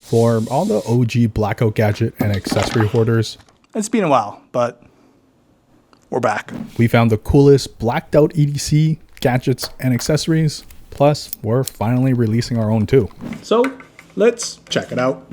For all the OG Blackout gadget and accessory hoarders, It's been a while, but we're back. we found the coolest Blackout EDC gadgets and accessories. Plus, we're finally releasing our own too. So let's check it out.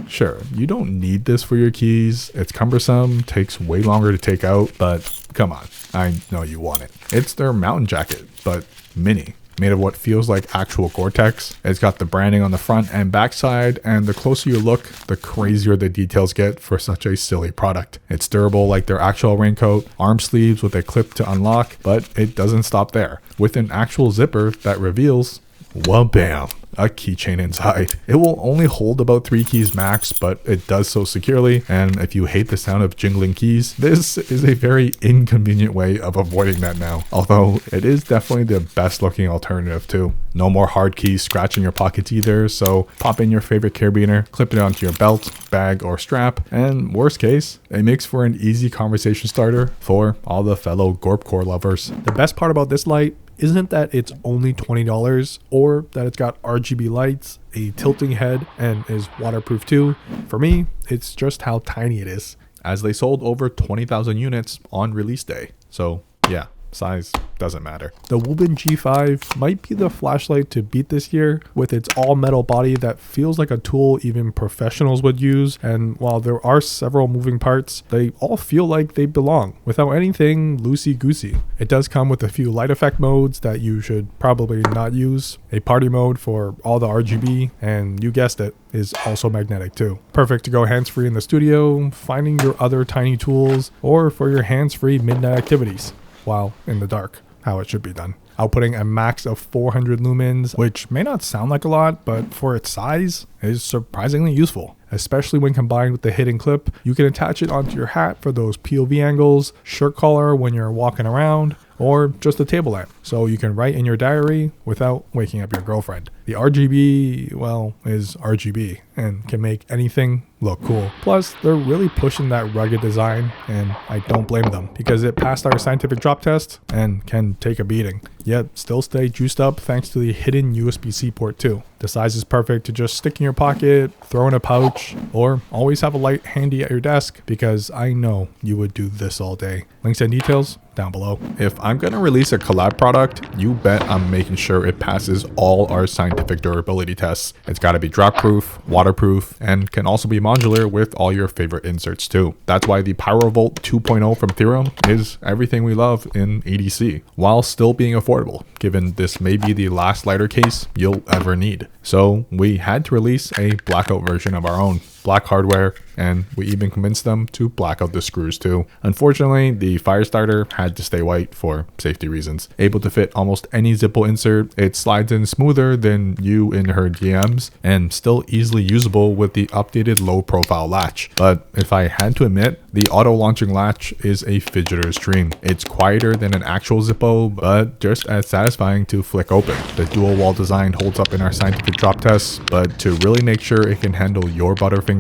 Sure, you don't need this for your keys. It's cumbersome, takes way longer to take out, but come on, I know you want it. It's their mountain jacket, but mini. Made of what feels like actual Gore-Tex. It's got the branding on the front and back side, and the closer you look, the crazier the details get for such a silly product. It's durable like their actual raincoat, arm sleeves with a clip to unlock, but it doesn't stop there. With an actual zipper that reveals, well, bam, a keychain inside. It will only hold about 3 keys max, but it does so securely, and if you hate the sound of jingling keys, this is a very inconvenient way of avoiding that now, although it is definitely the best looking alternative too. No more hard keys scratching your pockets either, so pop in your favorite carabiner, clip it onto your belt, bag, or strap, and worst case, it makes for an easy conversation starter for all the fellow Gorpcore lovers. The best part about this light isn't that it's only $20 or that it's got RGB lights, a tilting head, and is waterproof too. For me, it's just how tiny it is. As they sold over 20,000 units on release day. So yeah, size doesn't matter. The Wuben G5 might be the flashlight to beat this year, with its all metal body that feels like a tool even professionals would use, and while there are several moving parts, they all feel like they belong without anything loosey-goosey. It does come with a few light effect modes that you should probably not use, a party mode for all the RGB, and you guessed it, is also magnetic too. Perfect to go hands-free in the studio, finding your other tiny tools, or for your hands-free midnight activities while in the dark, how it should be done. Outputting a max of 400 lumens, which may not sound like a lot, but for its size is surprisingly useful. Especially when combined with the hidden clip, you can attach it onto your hat for those POV angles, shirt collar when you're walking around, or just a table lamp, so you can write in your diary without waking up your girlfriend. The RGB, well, is RGB and can make anything look cool. Plus, they're really pushing that rugged design, and I don't blame them because it passed our scientific drop test and can take a beating, yet still stay juiced up thanks to the hidden USB-C port too. The size is perfect to just stick in your pocket, throw in a pouch, or always have a light handy at your desk because I know you would do this all day. Links and details down below. If I'm going to release a collab product, you bet I'm making sure it passes all our scientific durability tests. It's got to be drop proof, waterproof, and can also be modular with all your favorite inserts too. That's why the PyroVault 2.0 from Thyrm is everything we love in EDC, while still being affordable, given this may be the last lighter case you'll ever need. So we had to release a blackout version of our own. Black hardware, and we even convinced them to black out the screws too. Unfortunately, the fire starter had to stay white for safety reasons. Able to fit almost any Zippo insert, it slides in smoother than you in her DMs, and still easily usable with the updated low profile latch. But if I had to admit, the auto launching latch is a fidgeter's dream. It's quieter than an actual Zippo, but just as satisfying to flick open. The dual wall design holds up in our scientific drop tests, but to really make sure it can handle your butterfingers,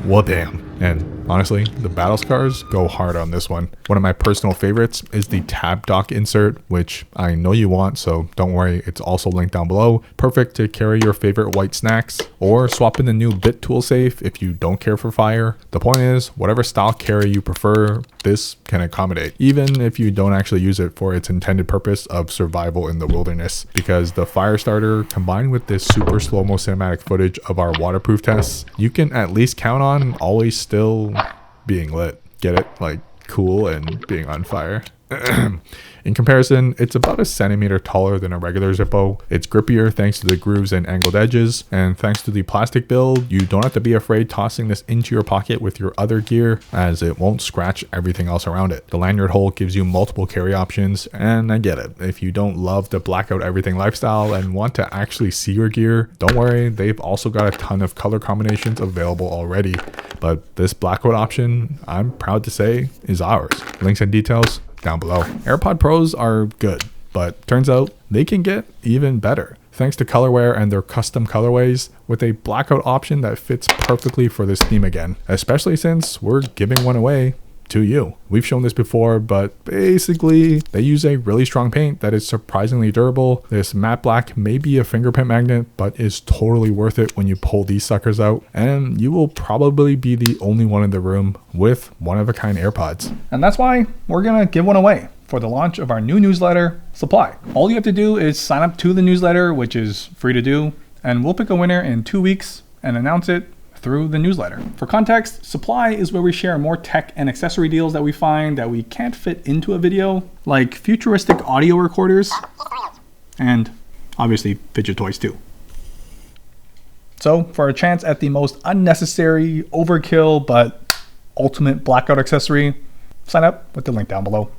well damn. And honestly, the battle scars go hard on this one. One of my personal favorites is the tab dock insert, which I know you want, so don't worry, it's also linked down below. Perfect to carry your favorite white snacks, or swap in the new bit tool safe if you don't care for fire. The point is, whatever style carry you prefer, this can accommodate, even if you don't actually use it for its intended purpose of survival in the wilderness, because the fire starter combined with this super slow-mo cinematic footage of our waterproof tests, you can at least count on always still being lit. Get it? Like cool and being on fire. In comparison, it's about a centimeter taller than a regular Zippo. It's grippier thanks to the grooves and angled edges, and thanks to the plastic build, you don't have to be afraid tossing this into your pocket with your other gear, as it won't scratch everything else around it. The lanyard hole gives you multiple carry options, and I get it. If you don't love the blackout everything lifestyle and want to actually see your gear, don't worry, they've also got a ton of color combinations available already. But this blackout option, I'm proud to say, is ours. Links and details down below. AirPod Pros are good, but turns out they can get even better thanks to Colorware and their custom colorways with a blackout option that fits perfectly for this theme again, especially since we're giving one away to you. We've shown this before, but basically they use a really strong paint that is surprisingly durable. This matte black may be a fingerprint magnet, but is totally worth it when you pull these suckers out, and you will probably be the only one in the room with one-of-a-kind AirPods. And that's why we're gonna give one away for the launch of our new newsletter, SPPLY. All you have to do is sign up to the newsletter, which is free to do, and we'll pick a winner in 2 weeks and announce it through the newsletter. For context, SPPLY is where we share more tech and accessory deals that we find that we can't fit into a video, like futuristic audio recorders, and obviously fidget toys too. So for a chance at the most unnecessary, overkill, but ultimate blackout accessory, sign up with the link down below.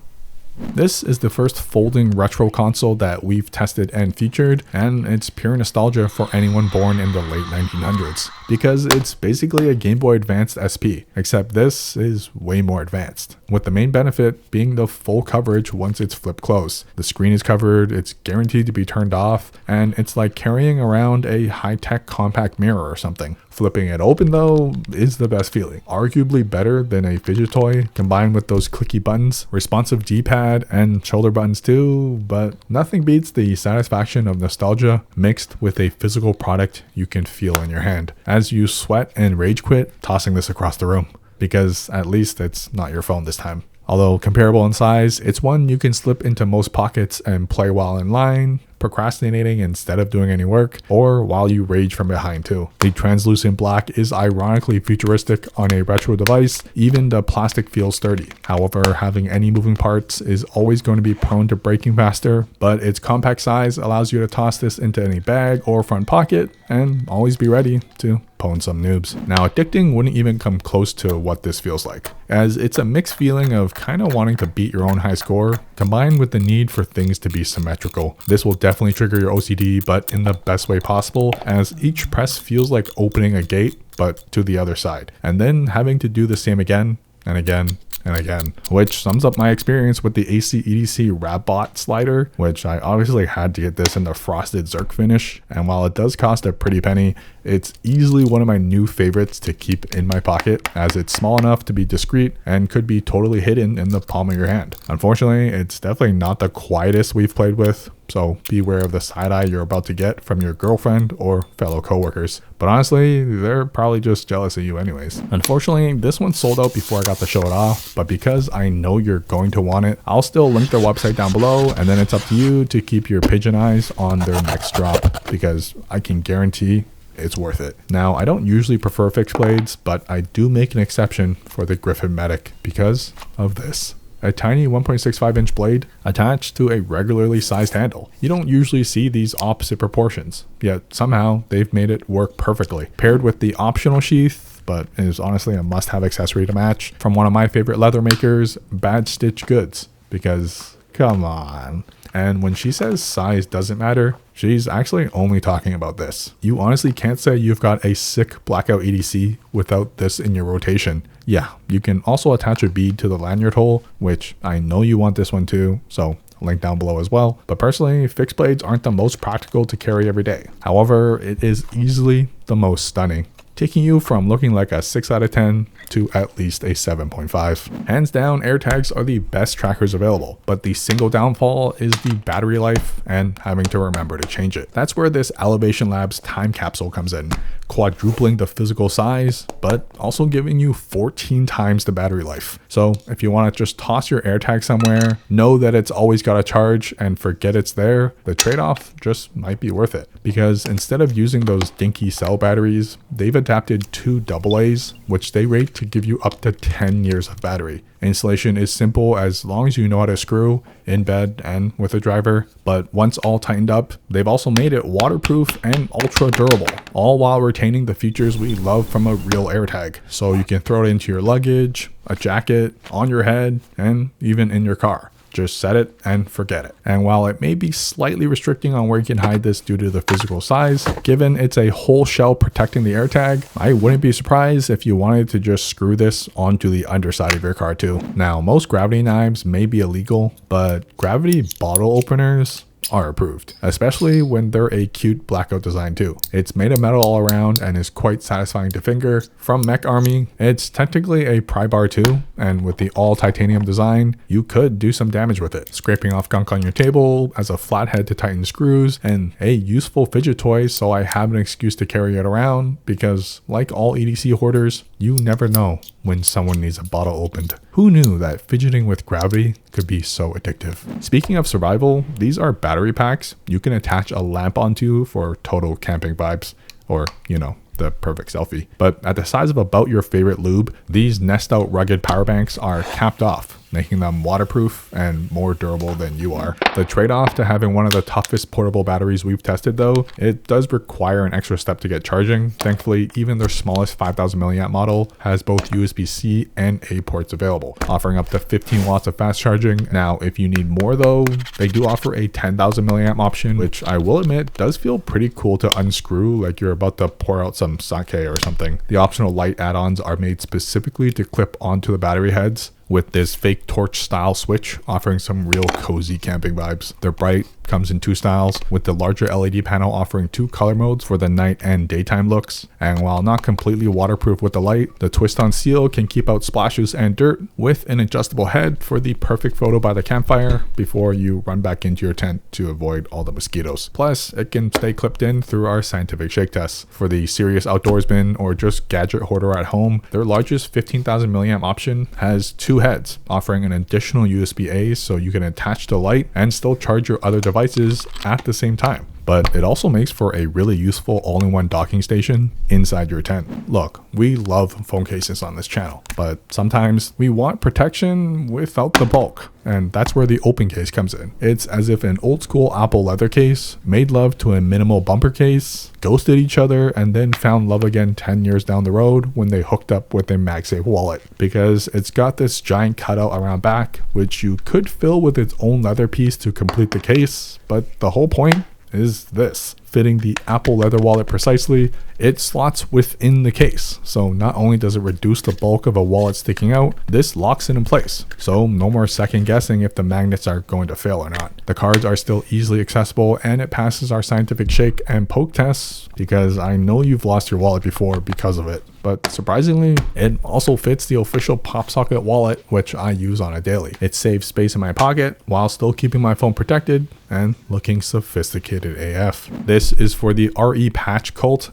This is the first folding retro console that we've tested and featured, and it's pure nostalgia for anyone born in the late 1900s, because it's basically a Game Boy Advanced SP, except this is way more advanced, with the main benefit being the full coverage once it's flipped closed. The screen is covered, it's guaranteed to be turned off, and it's like carrying around a high-tech compact mirror or something. Flipping it open though is the best feeling, arguably better than a fidget toy, combined with those clicky buttons, responsive D-pad, and shoulder buttons too, but nothing beats the satisfaction of nostalgia mixed with a physical product you can feel in your hand as you sweat and rage quit tossing this across the room, because at least it's not your phone this time. Although comparable in size, it's one you can slip into most pockets and play while in line, procrastinating instead of doing any work, or while you rage from behind too. The translucent black is ironically futuristic on a retro device. Even the plastic feels sturdy. However, having any moving parts is always going to be prone to breaking faster, but its compact size allows you to toss this into any bag or front pocket and always be ready to pwn some noobs. Now, addicting wouldn't even come close to what this feels like, as it's a mixed feeling of kind of wanting to beat your own high score, combined with the need for things to be symmetrical. This will definitely trigger your OCD, but in the best way possible, as each press feels like opening a gate, but to the other side, and then having to do the same again and again and again, which sums up my experience with the ACEDC Rabbot slider, which I obviously had to get this in the frosted Zerk finish, and while it does cost a pretty penny, it's easily one of my new favorites to keep in my pocket, as it's small enough to be discreet and could be totally hidden in the palm of your hand. Unfortunately, it's definitely not the quietest we've played with, so beware of the side eye you're about to get from your girlfriend or fellow coworkers. But honestly, they're probably just jealous of you anyways. Unfortunately, this one sold out before I got to show it off, but because I know you're going to want it, I'll still link their website down below, and then it's up to you to keep your pigeon eyes on their next drop, because I can guarantee it's worth it. Now, I don't usually prefer fixed blades, but I do make an exception for the Griffin Medic because of this. A tiny 1.65 inch blade attached to a regularly sized handle. You don't usually see these opposite proportions, yet somehow they've made it work perfectly. Paired with the optional sheath, but is honestly a must-have accessory to match, from one of my favorite leather makers, Bad Stitch Goods, because come on. And when she says size doesn't matter, she's actually only talking about this. You honestly can't say you've got a sick Blackout EDC without this in your rotation. Yeah, you can also attach a bead to the lanyard hole, which I know you want this one too, so link down below as well. But personally, fixed blades aren't the most practical to carry every day. However, it is easily the most stunning, taking you from looking like a 6 out of 10 to at least a 7.5. Hands down, AirTags are the best trackers available, but the single downfall is the battery life and having to remember to change it. That's where this Elevation Labs TimeCapsule comes in, quadrupling the physical size, but also giving you 14 times the battery life. So if you want to just toss your AirTag somewhere, know that it's always got a charge and forget it's there, the trade-off just might be worth it. Because instead of using those dinky cell batteries, they've adapted 2 AA's, which they rate to give you up to 10 years of battery. Installation is simple as long as you know how to screw, in bed and with a driver, but once all tightened up, they've also made it waterproof and ultra durable, all while retaining the features we love from a real AirTag. So you can throw it into your luggage, a jacket, on your head, and even in your car. Just set it and forget it. And while it may be slightly restricting on where you can hide this due to the physical size, given it's a whole shell protecting the AirTag, I wouldn't be surprised if you wanted to just screw this onto the underside of your car too. Now, most gravity knives may be illegal, but gravity bottle openers are approved, especially when they're a cute blackout design too. It's made of metal all around and is quite satisfying to finger. From MecArmy, it's technically a pry bar too, and with the all titanium design, you could do some damage with it, scraping off gunk on your table as a flathead to tighten screws, and a useful fidget toy so I have an excuse to carry it around, because like all EDC hoarders, you never know when someone needs a bottle opened. Who knew that fidgeting with gravity could be so addictive? Speaking of survival, these are battery packs you can attach a lamp onto for total camping vibes, or, you know, the perfect selfie. But at the size of about your favorite lube, these NESTOU rugged power banks are capped off, making them waterproof and more durable than you are. The trade-off to having one of the toughest portable batteries we've tested though, it does require an extra step to get charging. Thankfully, even their smallest 5000 milliamp model has both USB-C and A ports available, offering up to 15 watts of fast charging. Now, if you need more though, they do offer a 10,000 milliamp option, which I will admit does feel pretty cool to unscrew like you're about to pour out some sake or something. The optional light add-ons are made specifically to clip onto the battery heads, with this fake torch style switch offering some real cozy camping vibes. They're bright, comes in 2 styles, with the larger LED panel offering 2 color modes for the night and daytime looks. And while not completely waterproof with the light, the twist on seal can keep out splashes and dirt, with an adjustable head for the perfect photo by the campfire before you run back into your tent to avoid all the mosquitoes. Plus, it can stay clipped in through our scientific shake tests. For the serious outdoorsman or just gadget hoarder at home, their largest 15,000 milliamp option has 2 heads, offering an additional USB-A so you can attach the light and still charge your other devices at the same time. But it also makes for a really useful all-in-one docking station inside your tent. Look, we love phone cases on this channel, but sometimes we want protection without the bulk, and that's where the open case comes in. It's as if an old school Apple leather case made love to a minimal bumper case, ghosted each other, and then found love again 10 years down the road when they hooked up with a MagSafe wallet, because it's got this giant cutout around back, which you could fill with its own leather piece to complete the case, but the whole point is this. Fitting the Apple leather wallet precisely, it slots within the case. So not only does it reduce the bulk of a wallet sticking out, this locks it in place. So no more second guessing if the magnets are going to fail or not. The cards are still easily accessible, and it passes our scientific shake and poke tests, because I know you've lost your wallet before because of it. But surprisingly, it also fits the official PopSocket wallet, which I use on a daily. It saves space in my pocket while still keeping my phone protected and looking sophisticated AF. This is for the RE patch cult,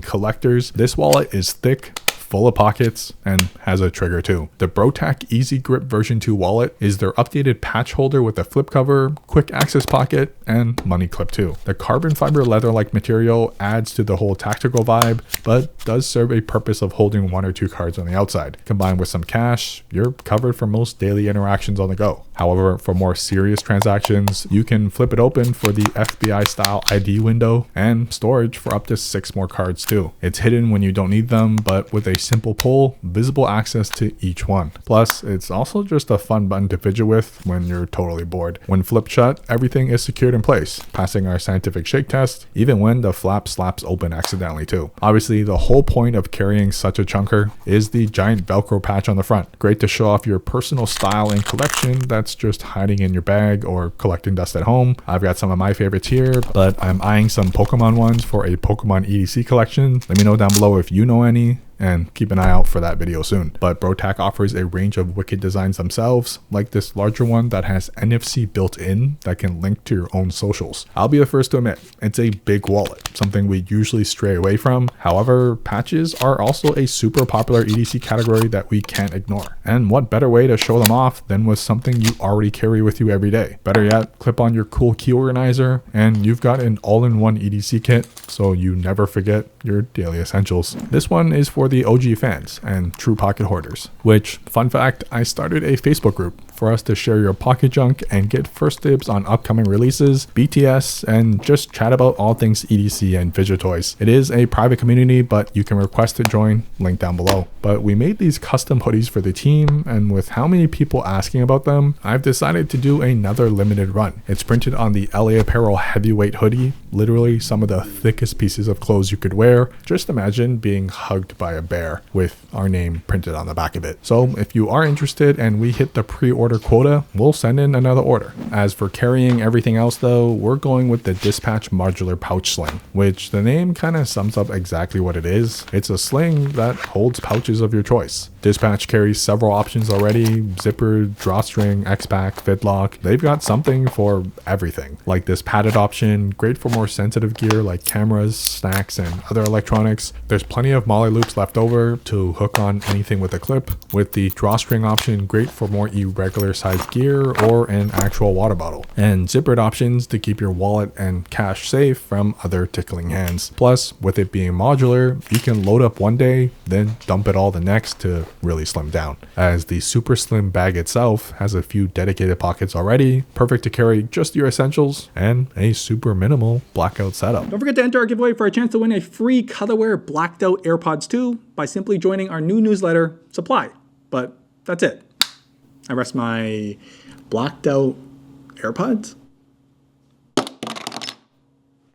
collectors. This wallet is thick, full of pockets, and has a trigger too. The BROTACGEAR EasyGRIP version 2 wallet is their updated patch holder with a flip cover, quick access pocket, and money clip too. The carbon fiber leather-like material adds to the whole tactical vibe, but does serve a purpose of holding 1 or 2 cards on the outside. Combined with some cash, you're covered for most daily interactions on the go. However, for more serious transactions, you can flip it open for the FBI style ID window and storage for up to 6 more cards too. It's hidden when you don't need them, but with a simple pull, visible access to each one. Plus, it's also just a fun button to fidget with when you're totally bored. When flipped shut, everything is secured in place, passing our scientific shake test, even when the flap slaps open accidentally too. Obviously, the whole point of carrying such a chunker is the giant Velcro patch on the front. Great to show off your personal style and collection that's just hiding in your bag or collecting dust at home. I've got some of my favorites here, but I'm eyeing some Pokemon ones for a Pokemon EDC collection. Let me know down below if you know any, and keep an eye out for that video soon. But BROTACGEAR offers a range of wicked designs themselves, like this larger one that has NFC built in that can link to your own socials. I'll be the first to admit, it's a big wallet, something we usually stray away from. However, patches are also a super popular EDC category that we can't ignore. And what better way to show them off than with something you already carry with you every day? Better yet, clip on your cool key organizer and you've got an all-in-one EDC kit, so you never forget your daily essentials. This one is for the OG fans and true pocket hoarders, which, fun fact, I started a Facebook group for us to share your pocket junk and get first dibs on upcoming releases, BTS, and just chat about all things EDC and fidget toys. It is a private community, but you can request to join, link down below. But we made these custom hoodies for the team, and with how many people asking about them, I've decided to do another limited run. It's printed on the LA Apparel Heavyweight hoodie, literally some of the thickest pieces of clothes you could wear. Just imagine being hugged by a bear with our name printed on the back of it. So if you are interested and we hit the pre-order quota, we'll send in another order. As for carrying everything else though, we're going with the Dispatch Modular Pouch Sling, which the name kind of sums up exactly what it is. It's a sling that holds pouches of your choice. Dispatch carries several options already: zipper, drawstring, X-Pack, fitlock. They've got something for everything. Like this padded option, great for more sensitive gear like cameras, snacks, and other electronics. There's plenty of molly loops left over to hook on anything with a clip. With the drawstring option, great for more irregular sized gear or an actual water bottle. And zippered options to keep your wallet and cash safe from other tickling hands. Plus, with it being modular, you can load up one day, then dump it all the next to really slim down. As the super slim bag itself has a few dedicated pockets already, perfect to carry just your essentials and a super minimal blackout setup. Don't forget to enter our giveaway for a chance to win a free Colorware Blacked Out AirPods 2 by simply joining our new newsletter, Supply. But that's it. I rest my blacked out AirPods.